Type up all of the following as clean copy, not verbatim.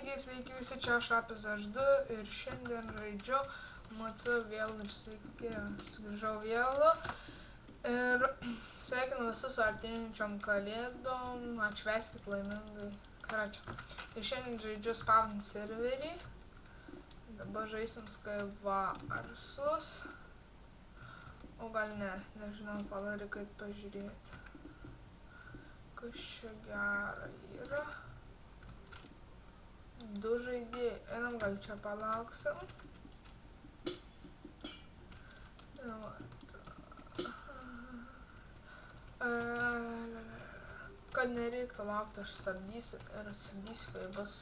Taigi, sveiki visi, čia aš Rapis HD ir šiandien žaidžiu MC vėl sugrįžau vėlu ir sveikinu visus su artėjančiom kalėdom, atšvęskit laimingai, karačia. Ir šiandien žaidžiu spawn serverį, dabar žaisim Skywarsus, o gal ne, nežinau, palarik, kaip pažiūrėti, kas čia gera yra. Du žaidėjai, einam, gal čia palauksim. Kad nereiktų laukti, aš stabdysiu ir atsistabdysiu, kai bus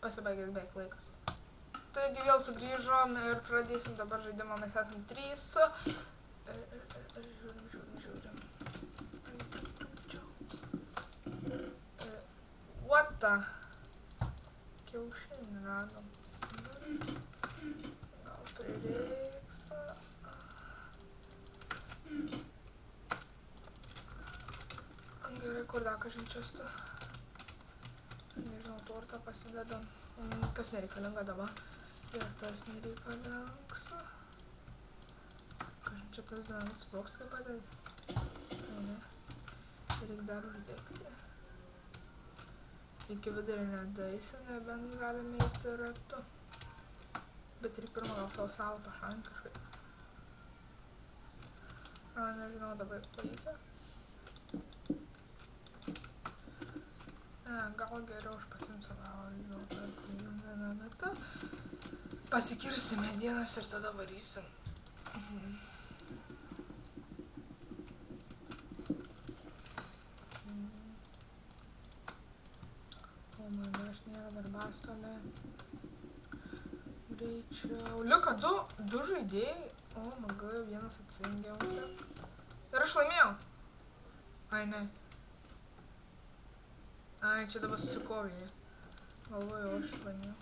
pasibaigęs beveik laikas. Taigi vėl sugrįžom ir pradėsim dabar žaidimą, mes esam 3. Žiūrim. What the? Kiaušinį radom. Gal prireiks. Gerai, kur dar kažin čiasta. Nežinau, tortą pasidedam. Tas nereikalinga dabar. Ir tas nereikalingas. Kažin čia tas dar sproks kaip padėti. Ne. Reik dar uždegti. Iki vidurio nedaisim, nebent galime eiti ratu. Bet ir pirmą gal savo salą pašalint kažkaip. Nežinau, dabar paeiti. Gal geriau aš pasimsiu vieną metą. Pasikirsim medienas ir tada varysim. Aš nėra darbastolė. Greičiau. Liuka du žaidėjai. O, magai, vienas atsijungiausi. Ir aš laimėjau. Ai, ne. Ai, čia dabar susikovėjai. Galvoju, aš laimėjau.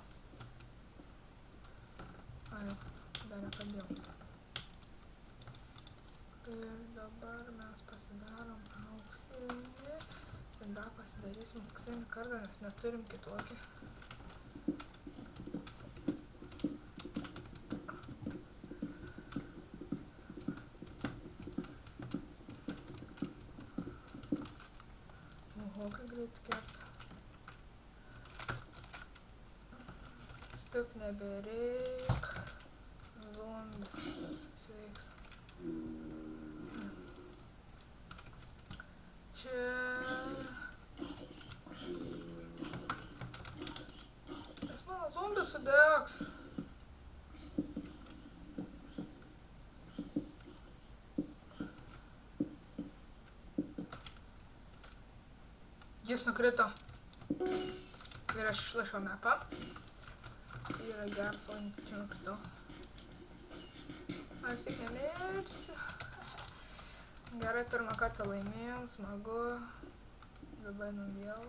Ai, dar nepradėjau. Ir dabar mes pasidarom auksinį. Ir dar pasidarysim auksinį kartą, nes neturim kitokį. Oho, kai greit kerta. Stik nebereik. Zombis sveiks. Čia... Nes mano zombis sudegs. Jis nukrito. Ir aš išlašiau mapą. Yra geras, o čia nukritau. Aš tik nemirsiu. Gerai, pirmą kartą laimėjom, smagu. Dabar einam vėl.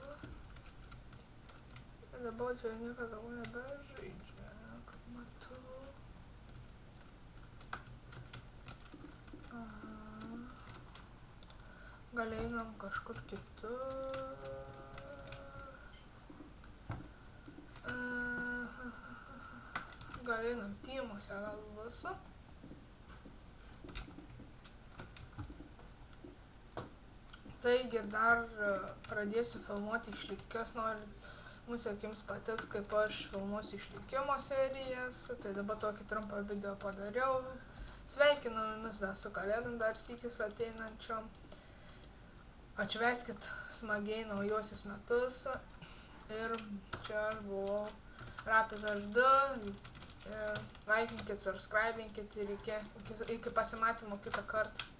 Dabar čia niekas daugiau nebežaidžia, kaip matau. Gal einam kažkur kitur. Gal einam tymuose, gal bus. Taigi dar pradėsiu filmuoti išlikės, norit mūsų akims patiks, kaip aš filmuosiu išlikimo serijas. Tai dabar tokį trumpą video padariau. Sveikinu jumis dar su kalėdom, dar sykis ateinančiom. Atšvęskit smagiai naujosius metus. Ir čia aš buvau Rapis HD. Laikinkit, subscribinkit ir iki pasimatymo kitą kartą.